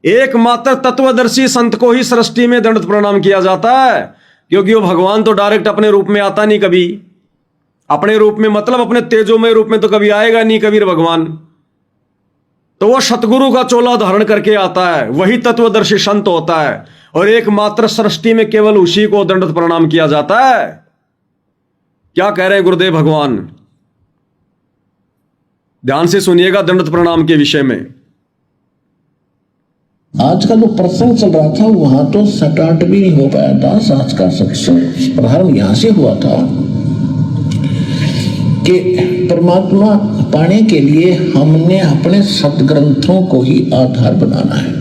एकमात्र तत्वदर्शी संत को ही सृष्टि में दंडवत प्रणाम किया जाता है, क्योंकि वो भगवान तो डायरेक्ट अपने रूप में आता नहीं कभी। अपने रूप में मतलब अपने तेजोमय रूप में तो कभी आएगा नहीं कबीर भगवान। तो वो सतगुरु का चोला धारण करके आता है, वही तत्वदर्शी संत होता है। और एकमात्र सृष्टि में केवल उसी को दंडवत प्रणाम किया जाता है। क्या कह रहे हैं गुरुदेव भगवान, ध्यान से सुनिएगा दंडवत प्रणाम के विषय में। आज का जो प्रसंग चल रहा था वहां तो स्टार्ट भी नहीं हो पाया था। आज का सत्संग प्रारंभ यहां से हुआ था कि परमात्मा पाने के लिए हमने अपने सदग्रंथों को ही आधार बनाना है।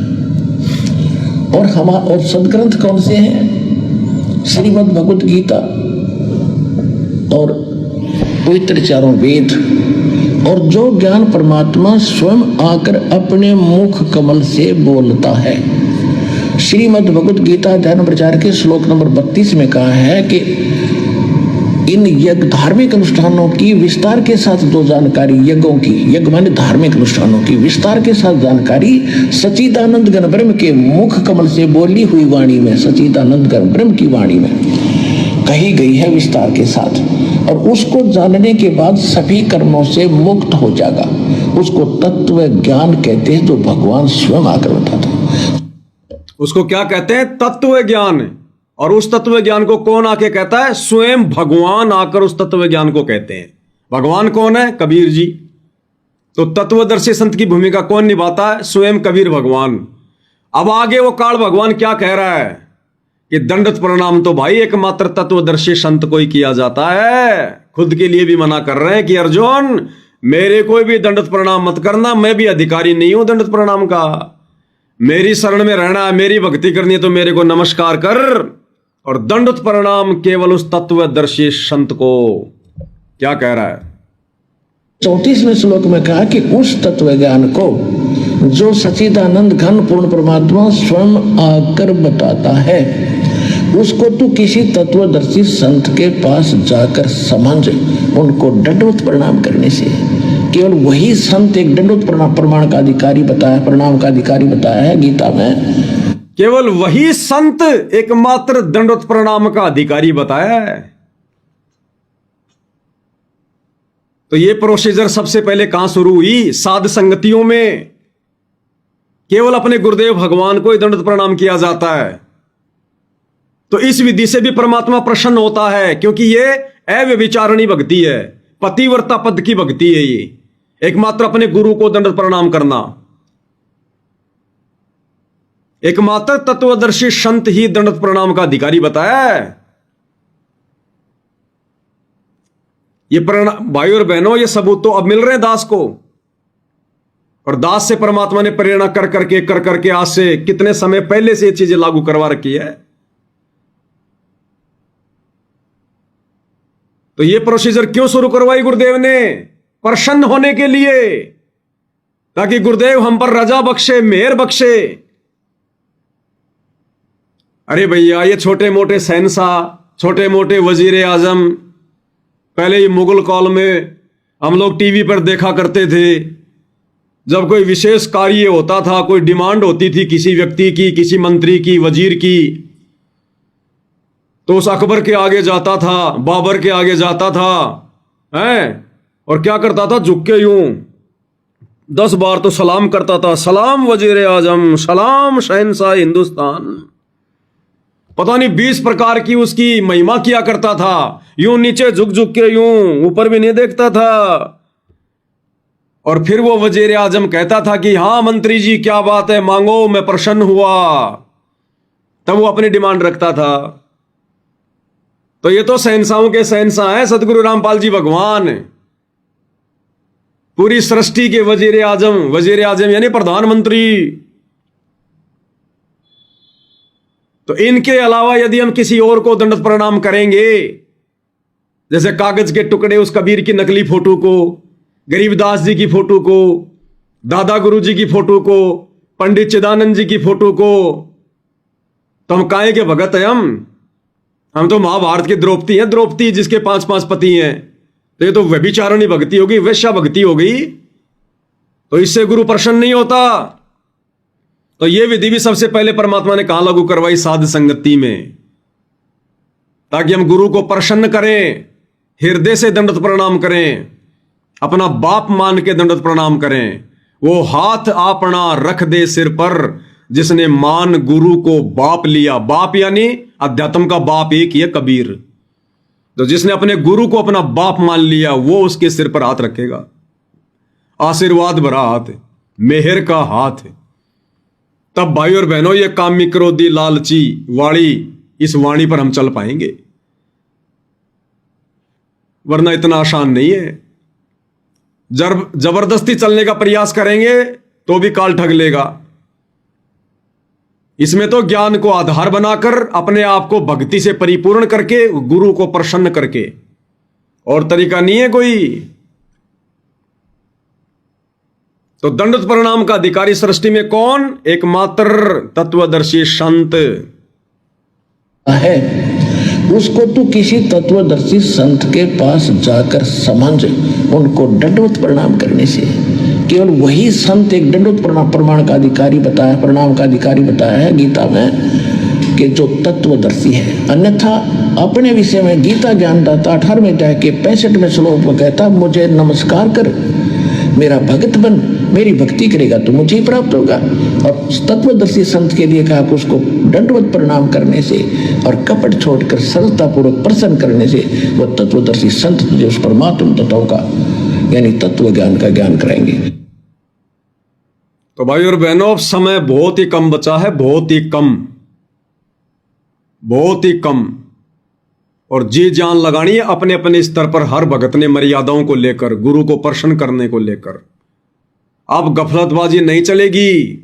और सदग्रंथ कौन से हैं? श्रीमद् भगवत गीता और पवित्र चारों वेद, और जो ज्ञान परमात्मा स्वयं आकर अपने मुख कमल से बोलता है। श्रीमद् भगवत गीता अध्याय नंबर 4 के श्लोक नंबर 32 में कहा है कि इन यज्ञ धार्मिक अनुष्ठानों की विस्तार के साथ जो जानकारी, यज्ञों की, यज्ञ माने धार्मिक अनुष्ठानों की विस्तार के साथ जानकारी सच्चिदानंद घन ब्रह्म के मुख कमल से बोली हुई वाणी में, सच्चिदानंद घन ब्रह्म की वाणी में कही गई है विस्तार के साथ। और उसको जानने के बाद सभी कर्मों से मुक्त हो जाएगा। उसको तत्व ज्ञान कहते हैं, जो भगवान स्वयं आकर बताता। उसको क्या कहते हैं? तत्व ज्ञान। और उस तत्व ज्ञान को कौन आके कहता है? स्वयं भगवान आकर उस तत्व ज्ञान को कहते हैं। भगवान कौन है? कबीर जी। तो तत्वदर्शी संत की भूमिका कौन निभाता है? स्वयं कबीर भगवान। अब आगे वो काल भगवान क्या कह रहा है कि दंडवत प्रणाम तो भाई एकमात्र तत्वदर्शी संत को ही किया जाता है। खुद के लिए भी मना कर रहे हैं कि अर्जुन मेरे को भी दंडवत प्रणाम मत करना, मैं भी अधिकारी नहीं हूं दंडवत प्रणाम का। मेरी शरण में रहना है, मेरी भक्ति करनी है तो मेरे को नमस्कार कर। और दंडवत प्रणाम केवल उस तत्वदर्शी संत को। क्या कह रहा है? 34वें श्लोक में कहा कि उस तत्व ज्ञान को जो सच्चिदानंद घन पूर्ण परमात्मा स्वयं आकर बताता है, उसको तू किसी तत्वदर्शी संत के पास जाकर समझ। उनको दंडवत प्रणाम करने से केवल वही संत एक दंडवत प्रमाण का अधिकारी बताया, प्रणाम का अधिकारी बताया है गीता में। केवल वही संत एकमात्र दंडवत प्रणाम का अधिकारी बताया है। तो ये प्रोसीजर सबसे पहले कहां शुरू हुई? साध संगतियों में। केवल अपने गुरुदेव भगवान को ही दंडवत प्रणाम किया जाता है। तो इस विधि से भी परमात्मा प्रसन्न होता है, क्योंकि ये अव्यभिचारिणी भक्ति है, पतिव्रता पद की भक्ति है। ये एकमात्र अपने गुरु को दंडवत प्रणाम करना। एकमात्र तत्वदर्शी संत ही दंडवत प्रणाम का अधिकारी बताया है। ये प्रणाम भाई और बहनों, ये सबूत तो अब मिल रहे हैं दास को। और दास से परमात्मा ने प्रेरणा कर करके आज से कितने समय पहले से ये चीजें लागू करवा रखी है। तो ये प्रोसीजर क्यों शुरू करवाई गुरुदेव ने? प्रसन्न होने के लिए, ताकि गुरुदेव हम पर रजा बख्शे, मेहर बख्शे। अरे भैया, ये छोटे मोटे शहंशाह, छोटे मोटे वजीर आजम, पहले ही मुगल काल में हम लोग टीवी पर देखा करते थे। जब कोई विशेष कार्य होता था, कोई डिमांड होती थी किसी व्यक्ति की, किसी मंत्री की, वजीर की, तो उस अकबर के आगे जाता था, बाबर के आगे जाता था, हैं? और क्या करता था? झुक के यूं 10 बार तो सलाम करता था। सलाम वजीर आजम, सलाम शहंशाह हिंदुस्तान। पता नहीं 20 प्रकार की उसकी महिमा किया करता था। यूं नीचे झुक झुक के, यूं ऊपर भी नहीं देखता था। और फिर वो वजीर आजम कहता था कि हाँ मंत्री जी, क्या बात है, मांगो, मैं प्रसन्न हुआ। तब वो अपनी डिमांड रखता था। तो ये तो शहंशाहों के शहंशाह हैं सदगुरु रामपाल जी भगवान। पूरी सृष्टि के वजीर आजम यानी प्रधानमंत्री। तो इनके अलावा यदि हम किसी और को दंडवत प्रणाम करेंगे, जैसे कागज के टुकड़े उस कबीर की नकली फोटो को, गरीबदास जी की फोटो को, दादा गुरु जी की फोटो को, पंडित चिदानंद जी की फोटो को, तो हम काहे के भगत हैं? हम तो महाभारत के द्रौपदी हैं, द्रौपदी जिसके 5 पति हैं। तो ये तो व्यभिचारिणी भक्ति होगी, वैश्या भक्ति हो गई। तो इससे गुरु प्रसन्न नहीं होता। तो यह विधि भी सबसे पहले परमात्मा ने कहां लागू करवाई? साध संगति में, ताकि हम गुरु को प्रसन्न करें, हृदय से दंडवत प्रणाम करें, अपना बाप मान के दंडवत प्रणाम करें। वो हाथ अपना रख दे सिर पर, जिसने मान गुरु को बाप लिया। बाप यानी अध्यात्म का बाप एक ही है, कबीर। तो जिसने अपने गुरु को अपना बाप मान लिया, वो उसके सिर पर हाथ रखेगा। आशीर्वाद भरा हाथ, मेहर का हाथ। तब भाई और बहनों, ये कामी क्रोधी लालची वाणी, इस वाणी पर हम चल पाएंगे, वरना इतना आसान नहीं है। जबरदस्ती चलने का प्रयास करेंगे तो भी काल ठग लेगा। इसमें तो ज्ञान को आधार बनाकर, अपने आप को भक्ति से परिपूर्ण करके, गुरु को प्रसन्न करके, और तरीका नहीं है कोई। तो दंडवत प्रणाम का अधिकारी सृष्टि में कौन? एकमात्र तत्वदर्शी संत है। उसको तू किसी तत्वदर्शी संत के पास जाकर समझ, उनको दंडवत प्रणाम करने से, केवल वही संत एक दंडवत प्रणाम का अधिकारी बताया, प्रणाम का अधिकारी बताया है गीता में, कि जो तत्वदर्शी है। अन्यथा अपने विषय में गीता ज्ञानदाता 18वें अध्याय के 65वें श्लोक में कहता, मुझे नमस्कार कर, मेरा भगत बन, मेरी भक्ति करेगा तो मुझे ही प्राप्त होगा। और तत्वदर्शी संत के लिए कहा कि उसको दंडवत प्रणाम करने से और कपट छोड़कर सरलतापूर्वक प्रसन्न करने से वह तत्वदर्शी संत तुझे उस परमात्म तत्व का, यानी तत्व ज्ञान का ज्ञान कराएंगे। तो भाई और बहनों, अब समय बहुत ही कम बचा है, बहुत ही कम, बहुत ही कम। और जी जान लगानी है अपने अपने स्तर पर, हर भगत ने मर्यादाओं को लेकर, गुरु को प्रसन्न करने को लेकर। अब गफलतबाजी नहीं चलेगी।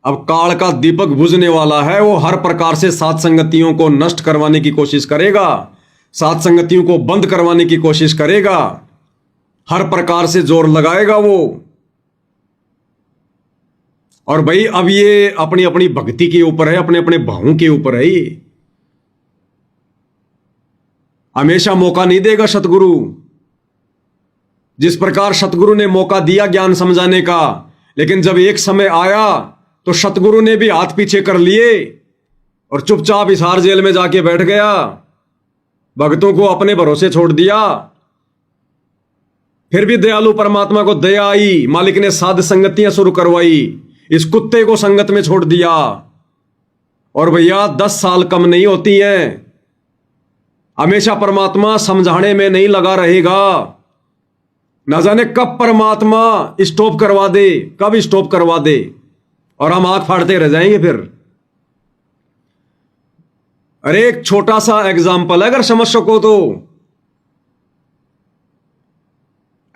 अब काल का दीपक बुझने वाला है। वो हर प्रकार से साथ संगतियों को नष्ट करवाने की कोशिश करेगा, साथ संगतियों को बंद करवाने की कोशिश करेगा, हर प्रकार से जोर लगाएगा वो। और भाई अब ये अपनी अपनी भक्ति के ऊपर है, अपने अपने भावों के ऊपर है। ये हमेशा मौका नहीं देगा सतगुरु। जिस प्रकार सतगुरु ने मौका दिया ज्ञान समझाने का, लेकिन जब एक समय आया तो सतगुरु ने भी हाथ पीछे कर लिए और चुपचाप हिसार जेल में जाके बैठ गया, भक्तों को अपने भरोसे छोड़ दिया। फिर भी दयालु परमात्मा को दया आई, मालिक ने साध संगतियां शुरू करवाई, इस कुत्ते को संगत में छोड़ दिया। और भैया 10 साल कम नहीं होती हैं। हमेशा परमात्मा समझाने में नहीं लगा रहेगा। न जाने कब परमात्मा स्टॉप करवा दे, कब स्टॉप करवा दे, और हम आंख फाड़ते रह जाएंगे फिर। अरे एक छोटा सा एग्जाम्पल है, अगर समझ सको तो।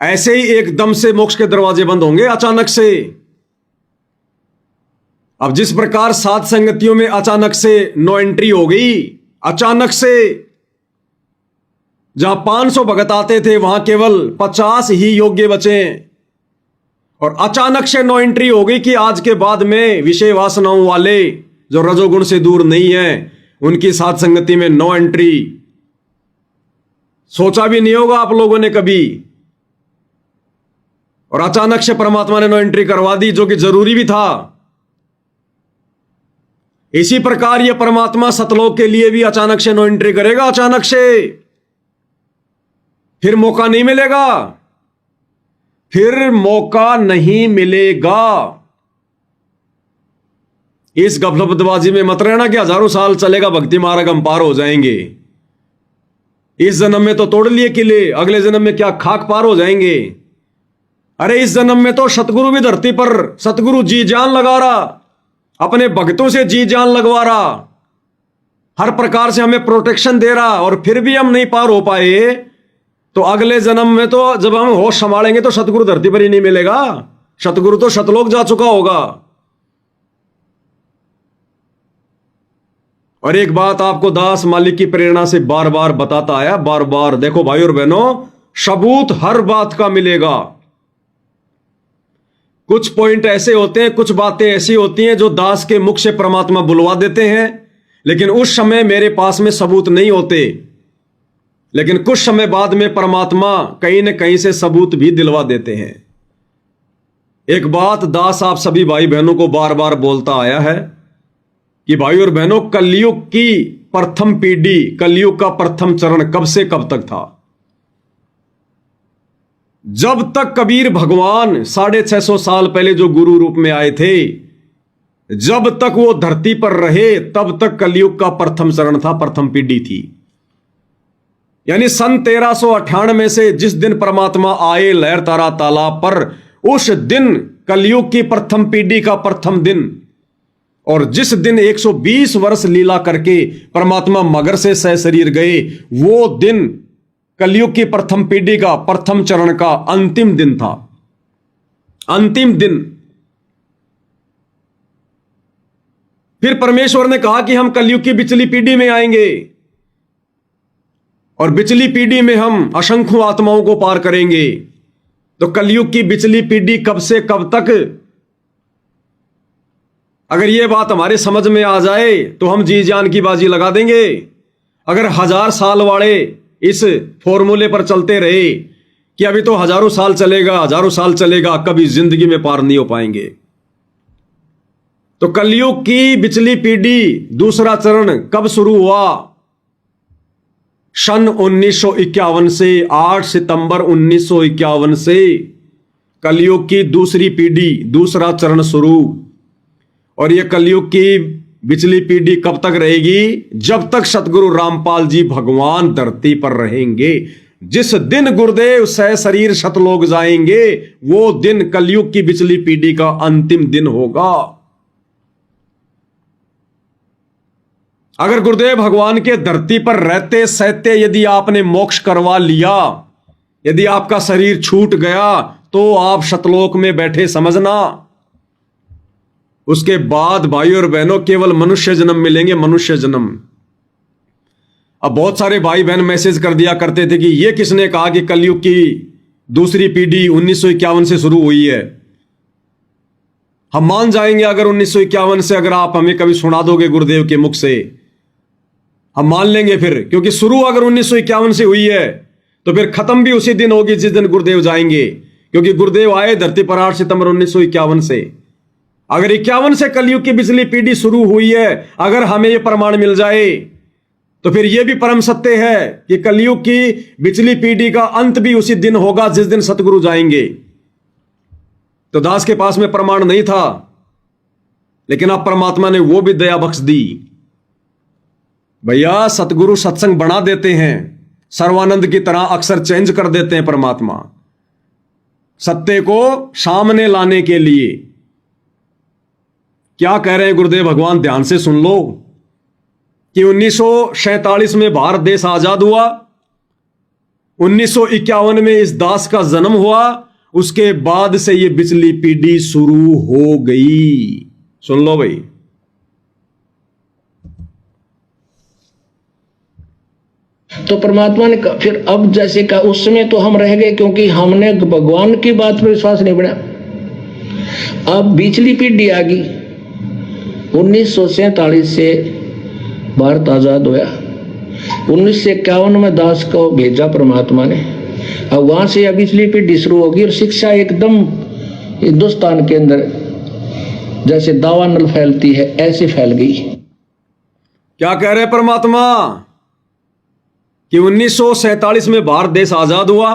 ऐसे ही एकदम से मोक्ष के दरवाजे बंद होंगे अचानक से। अब जिस प्रकार सात संगतियों में अचानक से नो एंट्री हो गई, अचानक से जहां 500 भगत आते थे वहां केवल 50 ही योग्य बचे, और अचानक से नो एंट्री हो गई कि आज के बाद में विषय वासनाओं वाले जो रजोगुण से दूर नहीं है, उनकी साथ संगति में नो एंट्री। सोचा भी नहीं होगा आप लोगों ने कभी, और अचानक से परमात्मा ने नो एंट्री करवा दी, जो कि जरूरी भी था। इसी प्रकार यह परमात्मा सतलोक के लिए भी अचानक से नो एंट्री करेगा, अचानक से। फिर मौका नहीं मिलेगा, फिर मौका नहीं मिलेगा। इस गफलतबाजी में मत रहना कि हजारों साल चलेगा भक्ति मार्ग, हम पार हो जाएंगे। इस जन्म में तो तोड़ लिए किले, अगले जन्म में क्या खाक पार हो जाएंगे। अरे इस जन्म में तो सतगुरु भी धरती पर, सतगुरु जी जान लगा रहा, अपने भक्तों से जी जान लगवा रहा, हर प्रकार से हमें प्रोटेक्शन दे रहा, और फिर भी हम नहीं पार हो पाए। तो अगले जन्म में तो जब हम होश संभालेंगे तो सतगुरु धरती पर ही नहीं मिलेगा, सतगुरु तो सतलोक जा चुका होगा। और एक बात आपको दास मालिक की प्रेरणा से बार बार बताता आया, बार बार। देखो भाई और बहनों, सबूत हर बात का मिलेगा। कुछ पॉइंट ऐसे होते हैं, कुछ बातें ऐसी होती हैं जो दास के मुख से परमात्मा बुलवा देते हैं, लेकिन उस समय मेरे पास में सबूत नहीं होते। लेकिन कुछ समय बाद में परमात्मा कहीं न कहीं से सबूत भी दिलवा देते हैं। एक बात दास आप सभी भाई बहनों को बार बार बोलता आया है कि भाई और बहनों, कलयुग की प्रथम पीढ़ी, कलयुग का प्रथम चरण कब से कब तक था? जब तक कबीर भगवान 650 साल पहले जो गुरु रूप में आए थे, जब तक वो धरती पर रहे, तब तक कलयुग का प्रथम चरण था, प्रथम पीढ़ी थी। यानी सन 1398 से जिस दिन परमात्मा आए लहर तारा तालाब पर, उस दिन कलयुग की प्रथम पीढ़ी का प्रथम दिन। और जिस दिन 120 वर्ष लीला करके परमात्मा मगर से सह शरीर गए, वो दिन कलयुग की प्रथम पीढ़ी का प्रथम चरण का अंतिम दिन था, अंतिम दिन। फिर परमेश्वर ने कहा कि हम कलयुग की बिचली पीढ़ी में आएंगे और बिचली पीढ़ी में हम असंख्य आत्माओं को पार करेंगे। तो कलयुग की बिचली पीढ़ी कब से कब तक? अगर यह बात हमारे समझ में आ जाए तो हम जी जान की बाजी लगा देंगे। अगर 1000 साल वाले इस फॉर्मूले पर चलते रहे कि अभी तो हजारों साल चलेगा, हजारों साल चलेगा, कभी जिंदगी में पार नहीं हो पाएंगे। तो कलयुग की बिचली पीढ़ी दूसरा चरण कब शुरू हुआ? सन 1951 से, 8 सितंबर 1951 से कलयुग की दूसरी पीढ़ी, दूसरा चरण शुरू। और यह कलयुग की बिचली पीढ़ी कब तक रहेगी? जब तक सतगुरु रामपाल जी भगवान धरती पर रहेंगे। जिस दिन गुरुदेव सह शरीर सतलोक जाएंगे, वो दिन कलयुग की बिचली पीढ़ी का अंतिम दिन होगा। अगर गुरुदेव भगवान के धरती पर रहते सहते यदि आपने मोक्ष करवा लिया, यदि आपका शरीर छूट गया, तो आप सतलोक में बैठे समझना। उसके बाद भाई और बहनों केवल मनुष्य जन्म मिलेंगे, मनुष्य जन्म। अब बहुत सारे भाई बहन मैसेज कर दिया करते थे कि यह किसने कहा कि कलयुग की दूसरी पीढ़ी 1951 से शुरू हुई है। हम मान जाएंगे अगर 1951 से, अगर आप हमें कभी सुना दोगे गुरुदेव के मुख से, हम मान लेंगे फिर। क्योंकि शुरू अगर 1951 से हुई है तो फिर खत्म भी उसी दिन होगी जिस दिन गुरुदेव जाएंगे। क्योंकि गुरुदेव आए धरती पर 8 सितंबर 1951 से। अगर 51 से कलयुग की बिचली पीढ़ी शुरू हुई है, अगर हमें यह प्रमाण मिल जाए, तो फिर यह भी परम सत्य है कि कलयुग की बिचली पीढ़ी का अंत भी उसी दिन होगा जिस दिन सतगुरु जाएंगे। तो दास के पास में प्रमाण नहीं था, लेकिन अब परमात्मा ने वो भी दया बख्श दी। भैया सतगुरु सत्संग बना देते हैं, सर्वानंद की तरह अक्सर चेंज कर देते हैं परमात्मा, सत्य को सामने लाने के लिए। क्या कह रहे हैं गुरुदेव भगवान? ध्यान से सुन लो कि 1947 में भारत देश आजाद हुआ, 1951 में इस दास का जन्म हुआ, उसके बाद से ये बिचली पीढ़ी शुरू हो गई। सुन लो भाई। तो परमात्मा ने फिर अब जैसे कहा, उस समय तो हम रह गए क्योंकि हमने भगवान की बात पर विश्वास नहीं बना। अब बिचली पीढ़ी आ गई। 1947 से भारत आजाद हुआ, 1951 में दास को भेजा परमात्मा ने। अब वहां से अब बिचली पीढ़ी शुरू होगी और शिक्षा एकदम हिंदुस्तान के अंदर जैसे दावानल फैलती है ऐसे फैल गई। क्या कह रहे परमात्मा कि 1947 में भारत देश आजाद हुआ,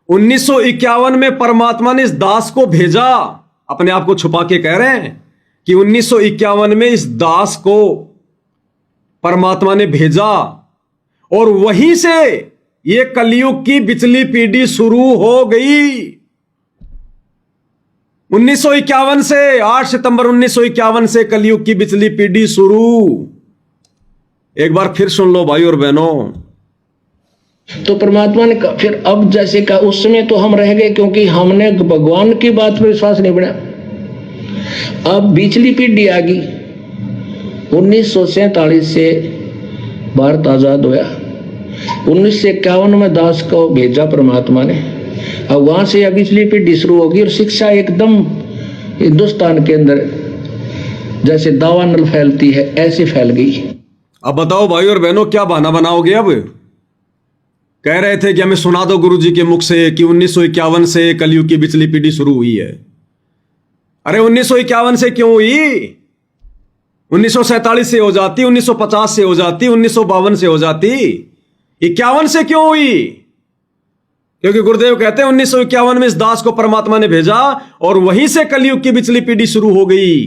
1951 में परमात्मा ने इस दास को भेजा। अपने आप को छुपा के कह रहे हैं कि 1951 में इस दास को परमात्मा ने भेजा और वहीं से यह कलयुग की बिचली पीढ़ी शुरू हो गई। 1951 से, 8 सितंबर 1951 से कलयुग की बिचली पीढ़ी शुरू। एक बार फिर सुन लो भाई और बहनों। तो परमात्मा ने फिर अब जैसे कहा, उस समय तो हम रह गए क्योंकि हमने भगवान की बात पर विश्वास नहीं बना। अब बिचली पीढ़ी आ गई। 1947 से भारत आजाद हुआ, 1951 में दास को भेजा परमात्मा ने। अब वहां से अब बिचली पीढ़ी शुरू होगी और शिक्षा एकदम हिंदुस्तान के अंदर जैसे दावानल फैलती है ऐसे फैल गई। अब बताओ भाई और बहनों, क्या बहाना बनाओगे? अब कह रहे थे कि हमें सुना दो गुरु जी के मुख से कि 1951 से कलयुग की बिचली पीढ़ी शुरू हुई है। अरे 1951 से क्यों हुई? 1947 से हो जाती, 1950 से हो जाती, 1952 से हो जाती, 51 से क्यों हुई? क्योंकि गुरुदेव कहते हैं 1951 में इस दास को परमात्मा ने भेजा और वहीं से कलयुग की पिछली पीढ़ी शुरू हो गई।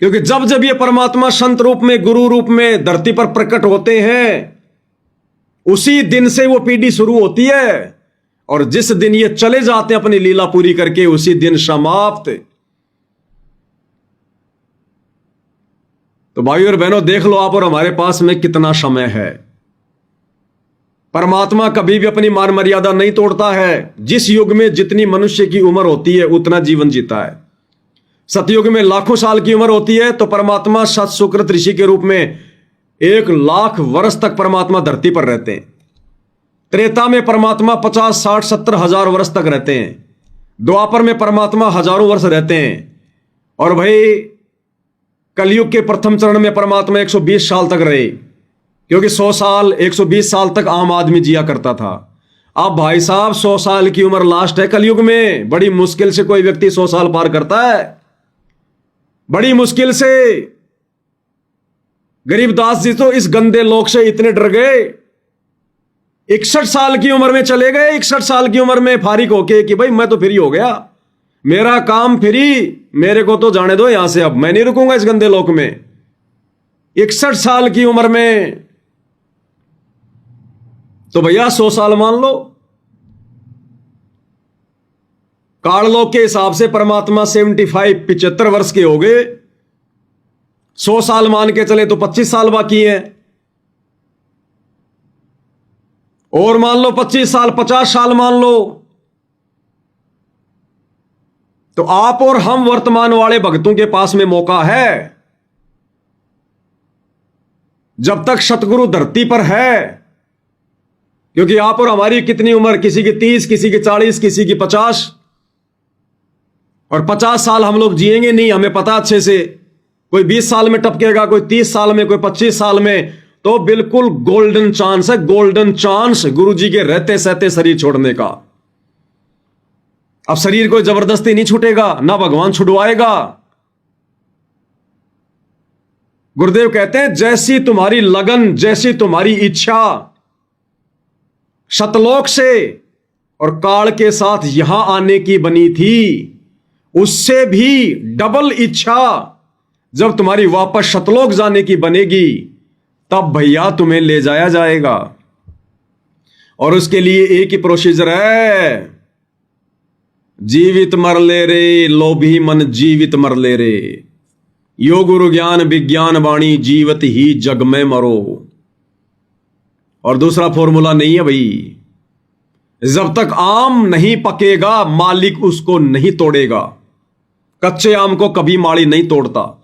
क्योंकि जब जब ये परमात्मा संत रूप में, गुरु रूप में धरती पर प्रकट होते हैं, उसी दिन से वो पीढ़ी शुरू होती है, और जिस दिन ये चले जाते हैं अपनी लीला पूरी करके, उसी दिन समाप्त। तो भाइयों और बहनों, देख लो आप और हमारे पास में कितना समय है। परमात्मा कभी भी अपनी मान मर्यादा नहीं तोड़ता है। जिस युग में जितनी मनुष्य की उम्र होती है उतना जीवन जीता है। सतयुग में लाखों साल की उम्र होती है, तो परमात्मा सत सुकृत ऋषि के रूप में 1,00,000 वर्ष तक परमात्मा धरती पर रहते हैं। त्रेता में परमात्मा 50, 60, 70 हजार वर्ष तक रहते हैं। द्वापर में परमात्मा हजारों वर्ष रहते हैं। और भाई कलयुग के प्रथम चरण में परमात्मा 120 साल तक रहे, क्योंकि 100 साल 120 साल तक आम आदमी जिया करता था। अब भाई साहब 100 साल की उम्र लास्ट है कलयुग में। बड़ी मुश्किल से कोई व्यक्ति 100 साल पार करता है, बड़ी मुश्किल से। गरीबदास जी तो इस गंदे लोक से इतने डर गए, 61 साल की उम्र में चले गए। 61 साल की उम्र में फारिग होके कि भाई मैं तो फ्री हो गया, मेरा काम फ्री, मेरे को तो जाने दो यहां से, अब मैं नहीं रुकूंगा इस गंदे लोक में। 61 साल की उम्र में तो भैया 100 साल मान लो। काललोक के हिसाब से परमात्मा 75 वर्ष के हो गए। 100 साल मान के चले तो 25 साल बाकी है, और मान लो 25 साल, 50 साल मान लो। तो आप और हम वर्तमान वाले भक्तों के पास में मौका है, जब तक सतगुरु धरती पर है। क्योंकि आप और हमारी कितनी उम्र, किसी की 30, किसी की 40, किसी की 50, और 50 साल हम लोग जिएंगे नहीं, हमें पता अच्छे से। कोई 20 साल में टपकेगा, कोई 30 साल में, कोई 25 साल में। तो बिल्कुल गोल्डन चांस है, गोल्डन चांस गुरु जी के रहते सहते शरीर छोड़ने का। अब शरीर कोई जबरदस्ती नहीं छूटेगा, ना भगवान छुड़वाएगा। गुरुदेव कहते हैं जैसी तुम्हारी लगन, जैसी तुम्हारी इच्छा सतलोक से और काल के साथ यहां आने की बनी थी, उससे भी डबल इच्छा जब तुम्हारी वापस सतलोक जाने की बनेगी, तब भैया तुम्हें ले जाया जाएगा। और उसके लिए एक ही प्रोसीजर है, जीवित मर ले रे लोभी मन जीवित मर ले रे, यो गुरु ज्ञान विज्ञान वाणी जीवत ही जग में मरो। और दूसरा फॉर्मूला नहीं है भाई। जब तक आम नहीं पकेगा मालिक उसको नहीं तोड़ेगा। कच्चे आम को कभी माली नहीं तोड़ता।